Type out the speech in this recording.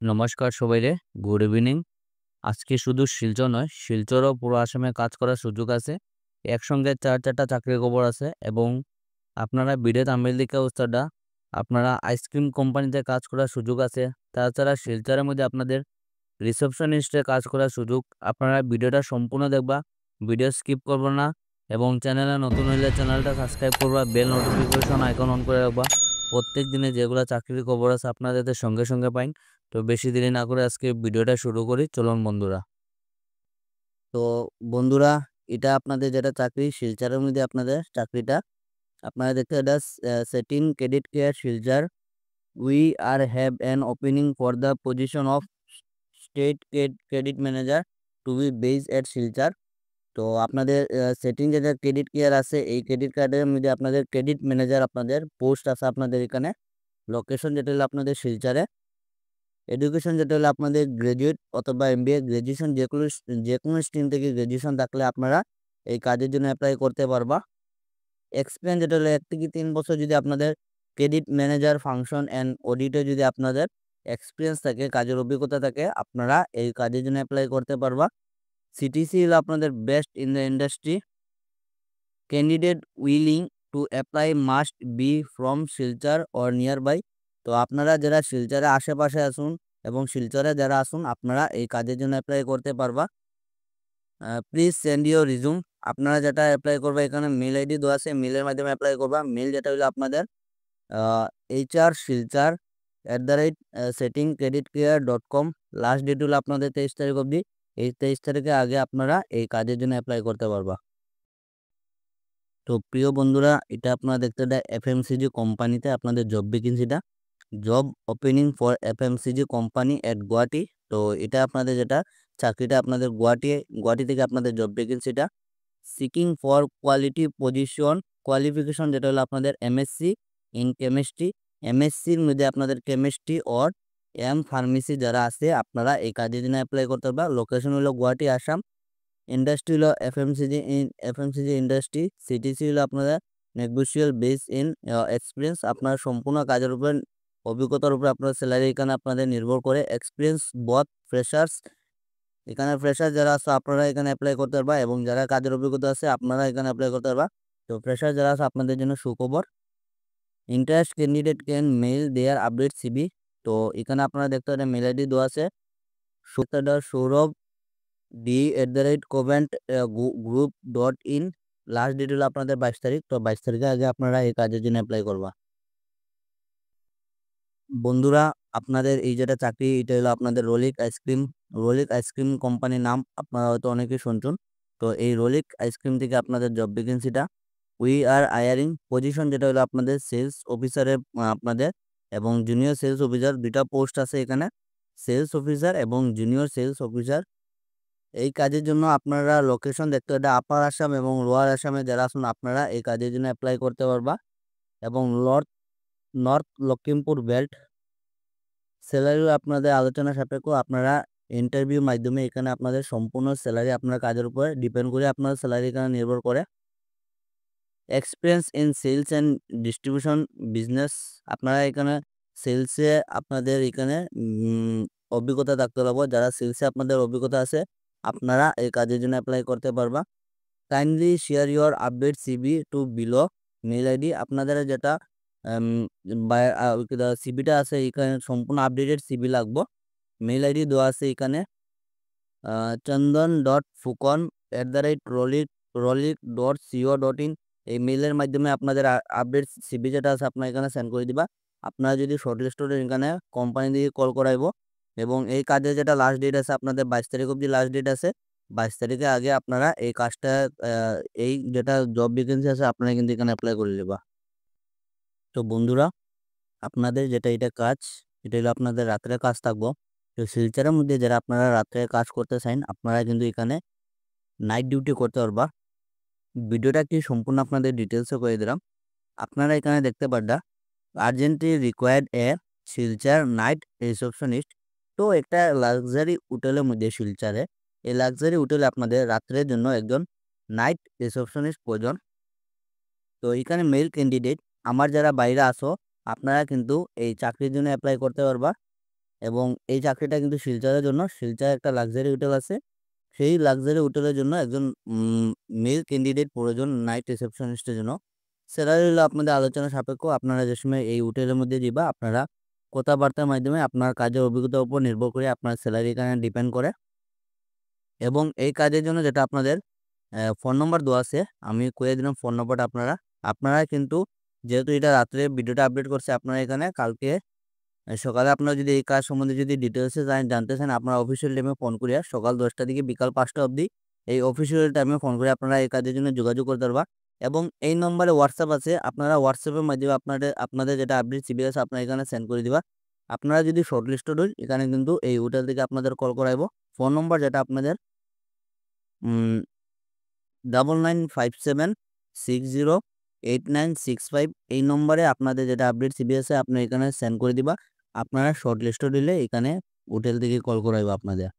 নমস্কার সবাইরে, good evening. আজকে শুধু শিলচর নয়, শিলচরও পুরো আসামে কাজ করার সুযোগ আছে। একসঙ্গে ৪টা চাকরির খবর আছে এবং আপনারা ভিডিও থাম্বনেল দেখে উস্তাদা আপনারা আইসক্রিম কোম্পানিতে কাজ করার সুযোগ আছে। তাছাড়া শিলচরের মধ্যে আপনাদের রিসেপশনিস্টে কাজ করার সুযোগ। আপনারা ভিডিওটা সম্পূর্ণ দেখবা, ভিডিও স্কিপ করবো না এবং চ্যানেলে নতুন হইলে চ্যানেলটা সাবস্ক্রাইব করবা, বেল নোটিফিকেশন আইকন অন করে রাখবা। প্রত্যেক দিনে যেগুলো চাকরির খবর আছে আপনারা যাতে সঙ্গে সঙ্গে পাইন। তো বেশি দেরি না করে আজকে ভিডিওটা শুরু করি, চলুন বন্ধুরা। তো বন্ধুরা, এটা আপনাদের যেটা চাকরি শিলচরের মধ্যে আপনাদের চাকরিটা আপনারা দেখতে এটা Satin credit care Silchar. We are have an opening for the position of state credit manager to be based at Silchar. তো আপনাদের সেটিং যেটা ক্রেডিট কেয়ার আছে, এই ক্রেডিট কার্ডের মধ্যে আপনাদের ক্রেডিট ম্যানেজার আপনাদের পোস্ট আছে আপনাদের এখানে। লোকেশন যেটা হলো আপনাদের শিলচরে। এডুকেশন যেটা হলো আপনাদের গ্র্যাজুয়েট অথবা এমবিএ গ্র্যাজুয়েশন, যে কোনো স্ট্রিম থেকে গ্র্যাজুয়েশন থাকলে আপনারা এই কাজের জন্য অ্যাপ্লাই করতে পারবা। এক্সপিরিয়েন্স যেটা হলো 1 থেকে 3 বছর যদি আপনাদের ক্রেডিট ম্যানেজার ফাংশন অ্যান্ড অডিটে যদি আপনাদের এক্সপিরিয়েন্স থাকে, কাজের অভিজ্ঞতা থাকে, আপনারা এই কাজের জন্য অ্যাপ্লাই করতে পারবা। সিটিসি হলো আপনাদের best in the industry. Candidate willing to apply must be from Silchar or nearby. তো আপনারা যারা শিলচরে আশেপাশে আসুন এবং শিলচরে যারা আসুন আপনারা এই কাজের জন্য অ্যাপ্লাই করতে পারবা। Please send your resume. আপনারা যেটা অ্যাপ্লাই করবে এখানে মেল আইডি দেওয়া আছে, মেলের মাধ্যমে অ্যাপ্লাই করবা। মেল যেটা হলো আপনাদের hr silchar@settingcreditcare.com। লাস্ট ডেট হলো আপনাদের 23 তারিখ অবধি। এই 23 তারিখের আগে আপনারা এই কাজের জন্য অ্যাপ্লাই করতে পারবা। তো প্রিয় বন্ধুরা, এটা আপনারা দেখতে এফএমসিজি কোম্পানিতে আপনাদের জব ভ্যাকেন্সিটা, job opening for FMCG company at Guwahati. তো এটা আপনাদের যেটা চাকরিটা আপনাদের গুয়াহাটি থেকে আপনাদের জব ভ্যাকেন্সিটা। Seeking for quality position, qualification যেটা হলো আপনাদের এমএসসি ইন কেমিস্ট্রি। এমএসসির মধ্যে আপনাদের কেমিস্ট্রি অর ফার্মেসি যারা আছে আপনারা এই কাজের জন্য অ্যাপ্লাই করতে পারবা। লোকেশন হলো গুয়াহাটি, আসাম। ইন্ডাস্ট্রি হলো এফএমসিজি ইন্ডাস্ট্রি। সিটিসি হলো আপনাদের নেগোশিয়াল বেস ইন এক্সপিরিয়েন্স। আপনার সম্পূর্ণ কাজের উপর অভিজ্ঞতার উপর আপনার স্যালারি এখানে আপনাদের নির্ভর করে। এক্সপিরিয়েন্স বথ ফ্রেশার্স, এখানে ফ্রেশার যারা আছে আপনারা এখানে অ্যাপ্লাই করতে পারবা এবং যারা কাজের অভিজ্ঞতা আছে আপনারা এখানে অ্যাপ্লাই করতে পারবা। তো ফ্রেশার যারা আছে আপনাদের জন্য সুখবর। Interest candidate can mail their update CV. তো এখানে আপনারা দেখতে পারেন মেল আইডি দেওয়া আছে Sourav d@covent group.in। Last date হলো আপনাদের 22 তারিখ। তো 22 তারিখের আগে আপনারা এই কাজের জন্য অ্যাপ্লাই করবা। বন্ধুরা, আপনাদের এই যেটা চাকরি এটা হলো আপনাদের রোলিক আইসক্রিম কোম্পানির নাম আপনারা হয়তো অনেকেই শুনছেন। তো এই রোলিক আইসক্রিম থেকে আপনাদের জব ভ্যাকেন্সিটা। উই আর হায়ারিং পজিশন যেটা হলো আপনাদের সেলস অফিসারের আপনাদের এবং জুনিয়র সেলস অফিসার, দুইটা পোস্ট আছে এখানে, সেলস অফিসার এবং জুনিয়র সেলস অফিসার। এই কাজের জন্য আপনারা লোকেশন দেখতে এটা আপার আসাম এবং লোয়ার আসামে যারা আছেন আপনারা এই কাজের জন্য অ্যাপ্লাই করতে পারবা। এবং নর্থ লখিমপুর বেল্ট। স্যালারি আপনাদের আলোচনা সাপেক্ষ, আপনারা ইন্টারভিউ মাধ্যমে এখানে আপনাদের সম্পূর্ণ স্যালারি আপনার কাজের উপরে ডিপেন্ড করে আপনার স্যালারি এখানে নির্ভর করে। Experience in sales and distribution business, আপনারা এখানে সেলসে আপনাদের এখানে অভিজ্ঞতা থাকতে পারবো। যারা সেলসে আপনাদের অভিজ্ঞতা আছে আপনারা এই কাজের জন্য অ্যাপ্লাই করতে পারবা। Kindly share your update CV to below mail ID. আপনাদের যেটা সিবিটা আছে এখানে সম্পূর্ণ আপডেটেড সিবি লাগবো। মেল আইডি দেওয়া আছে এখানে chandan.fukan@rolic.co.in। এই মেইলের মাধ্যমে আপনাদের আপডেট সিবি যেটা আছে আপনার এখানে সেন্ড করে দিবা। আপনারা যদি শর্টলিস্টেড এখানে কোম্পানি দিয়ে কল করাইবো এবং এই কাজের যেটা লাস্ট ডেট আছে আপনাদের 22 তারিখ অবধি লাস্ট ডেট আছে। 22 তারিখের আগে আপনারা এই কাজটা এই যেটা জব ভ্যাকেন্সি আছে আপনারা কিন্তু এখানে অ্যাপ্লাই করে নেবা। তো বন্ধুরা, আপনাদের যেটা এটা কাজ এটা হলো আপনাদের রাত্রে কাজ থাকবো। তো শিলচরের মধ্যে যারা আপনারা রাত্রে কাজ করতে চান আপনারা কিন্তু এখানে নাইট ডিউটি করতে পারবা। ভিডিওটা কি সম্পূর্ণ আপনাদের ডিটেলসে করে দিলাম। আপনারা এখানে দেখতে পারবা আর্জেন্টলি রিকোয়ার্ড এ শিলচর নাইট রিসেপশনিস্ট। তো একটা লাক্সারি হোটেলের মধ্যে শিলচরে এই লাক্সারি হোটেলে আপনাদের রাত্রের জন্য একজন নাইট রিসেপশনিস্ট প্রয়োজন। তো এখানে মেল ক্যান্ডিডেট আমার যারা বাইরে আসো আপনারা কিন্তু এই চাকরির জন্য অ্যাপ্লাই করতে পারবা এবং এই চাকরিটা কিন্তু শিলচরের জন্য। শিলচরে একটা লাক্সারি হোটেল আছে, সেই লাক্সারি হোটেলের জন্য একজন মেল ক্যান্ডিডেট প্রয়োজন নাইট রিসেপশনিস্টের জন্য। স্যালারি হলো আপনাদের আলোচনা সাপেক্ষ। আপনারা যে সময় এই হোটেলের মধ্যে দিবা আপনারা কথাবার্তার মাধ্যমে আপনার কাজের অভিজ্ঞতার উপর নির্ভর করে আপনার স্যালারি এখানে ডিপেন্ড করে। এবং এই কাজের জন্য যেটা আপনাদের ফোন নম্বর দেওয়া আছে, আমি কয়ে দিলাম ফোন নম্বরটা। আপনারা কিন্তু যেহেতু এটা রাত্রে ভিডিওটা আপডেট করছে, আপনারা এখানে কালকে সকালে আপনারা যদি এই কাজ সম্বন্ধে যদি ডিটেলসে জানতে চান, আপনারা অফিসিয়াল টাইমে ফোন করিয়া সকাল 10টা থেকে বিকাল 5টা অবধি এই অফিসিয়াল টাইমে ফোন করে আপনারা এই কাজের জন্য যোগাযোগ করতে পারবা। এবং এই নম্বরে হোয়াটসঅ্যাপ আছে, আপনারা হোয়াটসঅ্যাপের মাধ্যমে আপনাদের যেটা আপডেট সিবি আছে আপনারা এখানে সেন্ড করে দিবা। আপনারা যদি শর্ট লিস্টেড হন এখানে কিন্তু এই হোটেল থেকে আপনাদের কল করাইব। ফোন নম্বর যেটা আপনাদের 9957608965, এই নম্বরে আপনাদের যেটা আপডেট সিবি আছে আপনি এখানে সেন্ড করে দিবা। আপনারা শর্ট লিস্টেড হলে এখানে হোটেল থেকে কল করাইব আপনাদের।